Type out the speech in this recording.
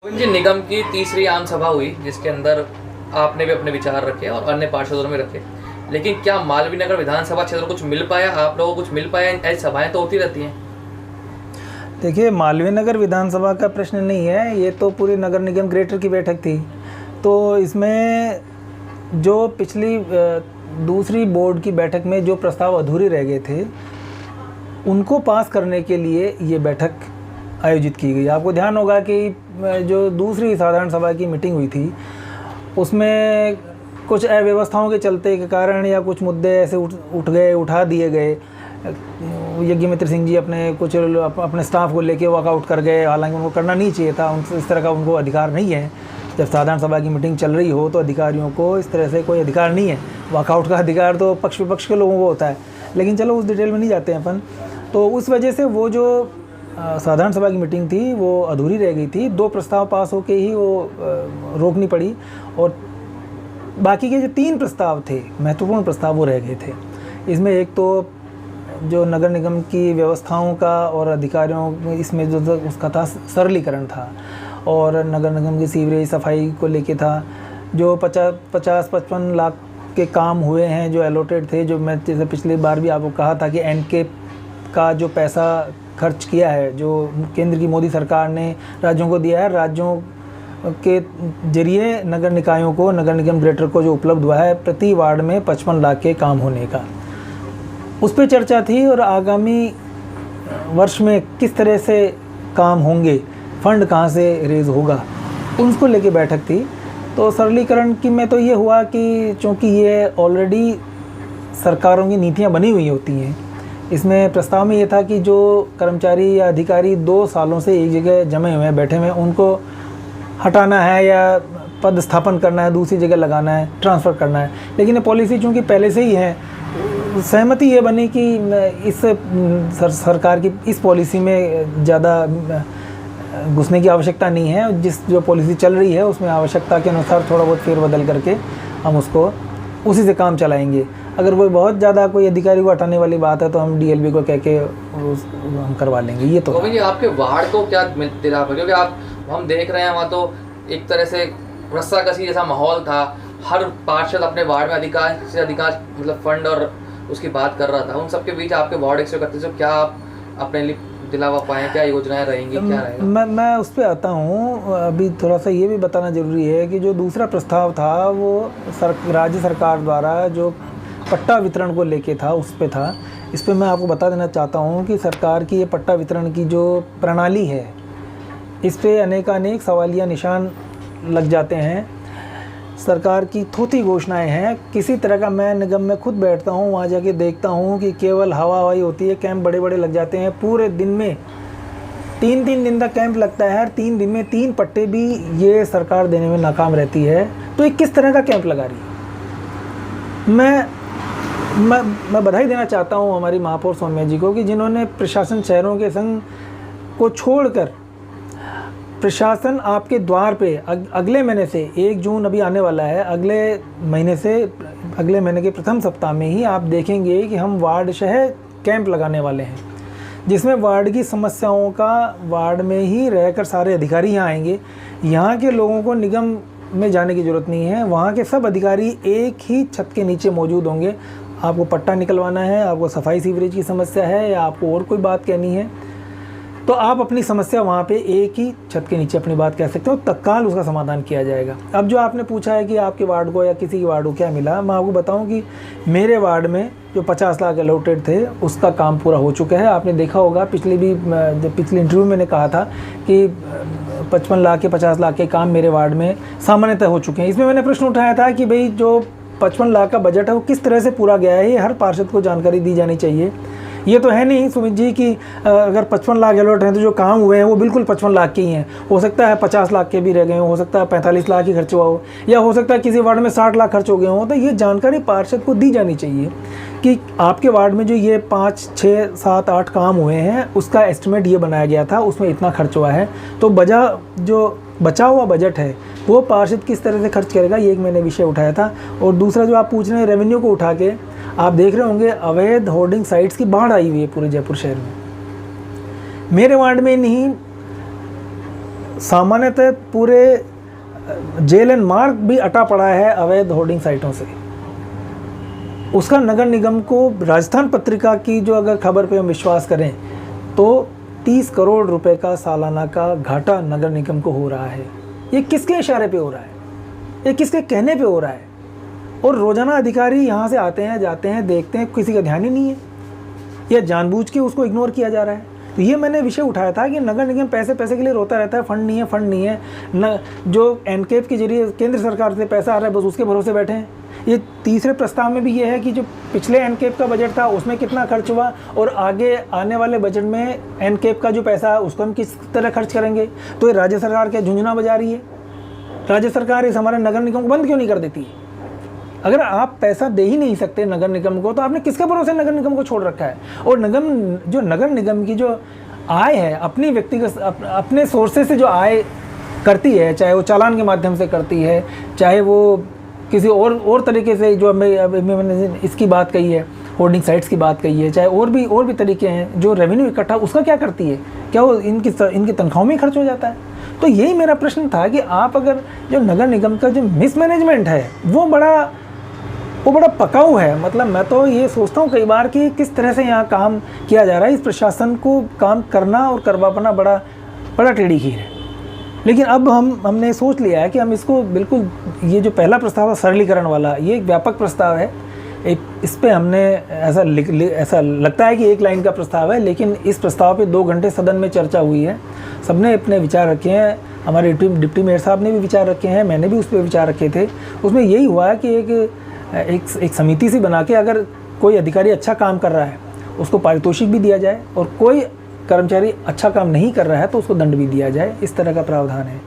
जी निगम की तीसरी आम सभा हुई जिसके अंदर आपने भी अपने विचार रखे और अन्य पार्षदों ने भी रखे, लेकिन क्या मालवीय नगर विधानसभा क्षेत्र को कुछ मिल पाया? आप लोगों को कुछ मिल पाया? ऐसी सभाएं तो होती रहती हैं। देखिए, मालवीय नगर विधानसभा का प्रश्न नहीं है, ये तो पूरी नगर निगम ग्रेटर की बैठक थी। तो इसमें जो पिछली दूसरी बोर्ड की बैठक में जो प्रस्ताव अधूरे रह गए थे उनको पास करने के लिए ये बैठक आयोजित की गई। आपको ध्यान होगा कि जो दूसरी साधारण सभा की मीटिंग हुई थी उसमें कुछ अव्यवस्थाओं के चलते के कारण या कुछ मुद्दे ऐसे उठा दिए गए। यज्ञमित्र सिंह जी अपने स्टाफ को लेके वॉकआउट कर गए, हालांकि उनको करना नहीं चाहिए था, इस तरह का उनको अधिकार नहीं है। जब साधारण सभा की मीटिंग चल रही हो तो अधिकारियों को इस तरह से कोई अधिकार नहीं है। वॉकआउट का अधिकार तो पक्ष विपक्ष के लोगों को होता है, लेकिन चलो उस डिटेल में नहीं जाते हैं अपन। तो उस वजह से वो जो साधारण सभा की मीटिंग थी वो अधूरी रह गई थी। 2 प्रस्ताव पास होके ही वो रोकनी पड़ी और बाकी के जो 3 प्रस्ताव थे, महत्वपूर्ण प्रस्ताव, वो रह गए थे। इसमें एक तो जो नगर निगम की व्यवस्थाओं का और अधिकारियों इसमें जो उसका था सरलीकरण था, और नगर निगम की सीवरेज सफाई को लेके था। जो 50-55 लाख के काम हुए हैं जो एलोटेड थे, जो मैं जैसे पिछली बार भी आपको कहा था कि एनके का जो पैसा खर्च किया है, जो केंद्र की मोदी सरकार ने राज्यों को दिया है, राज्यों के जरिए नगर निकायों को, नगर निगम ग्रेटर को जो उपलब्ध हुआ है प्रति वार्ड में 55 लाख के काम होने का, उस पर चर्चा थी। और आगामी वर्ष में किस तरह से काम होंगे, फंड कहाँ से रेज होगा, उसको लेके बैठक थी। तो सरलीकरण की में तो ये हुआ कि चूँकि ये ऑलरेडी सरकारों की नीतियाँ बनी हुई होती हैं, इसमें प्रस्ताव में ये था कि जो कर्मचारी या अधिकारी 2 सालों से एक जगह जमे हुए हैं, बैठे हुए हैं, उनको हटाना है या पद स्थापन करना है, दूसरी जगह लगाना है, ट्रांसफ़र करना है। लेकिन ये पॉलिसी चूँकि पहले से ही है, सहमति ये बनी कि इस सरकार की इस पॉलिसी में ज़्यादा घुसने की आवश्यकता नहीं है। जो पॉलिसी चल रही है उसमें आवश्यकता के अनुसार थोड़ा बहुत फेरबदल करके हम उसको उसी से काम चलाएंगे। अगर कोई बहुत ज़्यादा कोई अधिकारी को हटाने वाली बात है तो हम डीएलबी को कह के हम करवा लेंगे। ये तो जी आपके वार्ड को क्या मिलता है? क्योंकि हम देख रहे हैं वहाँ तो एक तरह से रस्साकसी जैसा माहौल था। हर पार्षद अपने वार्ड में अधिकार से अधिकार मतलब फंड और उसकी बात कर रहा था। उन सबके बीच आपके वार्ड 131 को क्या आप अपने लिए दिलावा पाएँ? क्या योजनाएं रहेंगी, क्या रहेगा? मैं उस पर आता हूँ। अभी थोड़ा सा ये भी बताना ज़रूरी है कि जो दूसरा प्रस्ताव था वो राज्य सरकार द्वारा जो पट्टा वितरण को लेके था, उस पे था। इस पे मैं आपको बता देना चाहता हूँ कि सरकार की ये पट्टा वितरण की जो प्रणाली है, इस पे अनेक सवालिया निशान लग जाते हैं। सरकार की थोथी घोषणाएं हैं। किसी तरह का, मैं निगम में खुद बैठता हूँ, वहाँ जाके देखता हूँ कि केवल हवाई होती है। कैंप बड़े लग जाते हैं, पूरे दिन में 3 दिन तक कैंप लगता है। हर 3 दिन में 3 पट्टे भी ये सरकार देने में नाकाम रहती है। तो ये किस तरह का कैंप लगा रही है? मैं बधाई देना चाहता हूँ हमारी महापौर सौम्या जी को कि जिन्होंने प्रशासन शहरों के संघ को छोड़कर प्रशासन आपके द्वार पे अगले महीने से 1 जून अभी आने वाला है, अगले महीने के प्रथम सप्ताह में ही आप देखेंगे कि हम वार्ड शहर कैंप लगाने वाले हैं, जिसमें वार्ड की समस्याओं का वार्ड में ही रहकर सारे अधिकारी यहाँ आएंगे। यहाँ के लोगों को निगम में जाने की ज़रूरत नहीं है, वहाँ के सब अधिकारी एक ही छत के नीचे मौजूद होंगे। आपको पट्टा निकलवाना है, आपको सफाई सीवरेज की समस्या है या आपको और कोई बात कहनी है, तो आप अपनी समस्या वहाँ पे एक ही छत के नीचे अपनी बात कह सकते हो, तत्काल उसका समाधान किया जाएगा। अब जो आपने पूछा है कि आपके वार्ड को या किसी के वार्ड को क्या मिला, मैं आपको बताऊं कि मेरे वार्ड में जो 50 लाख अलॉटेड थे उसका काम पूरा हो चुका है। आपने देखा होगा पिछली इंटरव्यू में मैंने कहा था कि 55 लाख के 50 लाख के काम मेरे वार्ड में सामान्यतः हो चुके हैं। इसमें मैंने प्रश्न उठाया था कि भाई जो 55 लाख का बजट है वो किस तरह से पूरा गया है, ये हर पार्षद को जानकारी दी जानी चाहिए। ये तो है नहीं सुमित जी कि अगर 55 लाख अलॉट हैं तो जो काम हुए हैं वो बिल्कुल 55 लाख के ही हैं। हो सकता है 50 लाख के भी रह गए हो सकता है 45 लाख ही खर्च हुआ हो, या हो सकता है किसी वार्ड में 60 लाख खर्च हो गए हों। तो ये जानकारी पार्षद को दी जानी चाहिए कि आपके वार्ड में जो ये 5, 6, 7, 8 काम हुए हैं उसका एस्टिमेट ये बनाया गया था, उसमें इतना खर्च हुआ है। तो जो बचा हुआ बजट है वो पार्षद किस तरह से खर्च करेगा, ये एक मैंने विषय उठाया था। और दूसरा जो आप पूछ रहे हैं रेवेन्यू को उठा के, आप देख रहे होंगे अवैध होर्डिंग साइट्स की बाढ़ आई हुई है पूरे जयपुर शहर में। मेरे वार्ड में नहीं सामान्यतः पूरे जेल एंड मार्ग भी अटा पड़ा है अवैध होर्डिंग साइटों से। उसका नगर निगम को, राजस्थान पत्रिका की जो अगर खबर पे हम विश्वास करें तो 30 करोड़ रुपए का सालाना का घाटा नगर निगम को हो रहा है। ये किसके इशारे पे हो रहा है? ये किसके कहने पे हो रहा है? और रोजाना अधिकारी यहाँ से आते हैं, जाते हैं, देखते हैं, किसी का ध्यान ही नहीं है, या जानबूझ के उसको इग्नोर किया जा रहा है। तो ये मैंने विषय उठाया था कि नगर निगम पैसे के लिए रोता रहता है, फंड नहीं है, फंड नहीं है न, जो एनकेप के जरिए केंद्र सरकार से पैसा आ रहा है बस उसके भरोसे बैठे हैं। ये तीसरे प्रस्ताव में भी ये है कि जो पिछले एनकेप का बजट था उसमें कितना खर्च हुआ और आगे आने वाले बजट में एनकेप का जो पैसा है उसको हम किस तरह खर्च करेंगे। तो ये राज्य सरकार क्या झुंझुना बजा रही है? राज्य सरकार इस हमारे नगर निगम को बंद क्यों नहीं कर देती है? अगर आप पैसा दे ही नहीं सकते नगर निगम को तो आपने किसके भरोसे नगर निगम को छोड़ रखा है? और नगर निगम की जो आय है अपनी व्यक्तिगत अपने सोर्सेज से जो आय करती है, चाहे वो चालान के माध्यम से करती है, चाहे वो किसी और तरीके से, जो मैंने इसकी बात कही है, होर्डिंग साइट्स की बात कही है, चाहे और भी तरीके हैं जो रेवेन्यू इकट्ठा, उसका क्या करती है? क्या वो इनकी तनख्वाहों में खर्च हो जाता है? तो यही मेरा प्रश्न था कि आप अगर जो नगर निगम का जो मिसमैनेजमेंट है वो बड़ा पकाऊ है। मतलब मैं तो ये सोचता हूँ कई बार कि किस तरह से यहाँ काम किया जा रहा है। इस प्रशासन को काम करना और करवा पाना बड़ा टेढ़ी खीर है। लेकिन अब हमने सोच लिया है कि हम इसको बिल्कुल, ये जो पहला प्रस्ताव है सरलीकरण वाला, ये एक व्यापक प्रस्ताव है। इस पे हमने ऐसा लगता है कि एक लाइन का प्रस्ताव है, लेकिन इस प्रस्ताव पे 2 घंटे सदन में चर्चा हुई है। सबने अपने विचार रखे हैं, हमारे डिप्टी मेयर साहब ने भी विचार रखे हैं, मैंने भी उस पर विचार रखे थे। उसमें यही हुआ है कि एक समिति सी बना के अगर कोई अधिकारी अच्छा काम कर रहा है उसको पारितोषिक भी दिया जाए, और कोई कर्मचारी अच्छा काम नहीं कर रहा है तो उसको दंड भी दिया जाए। इस तरह का प्रावधान है।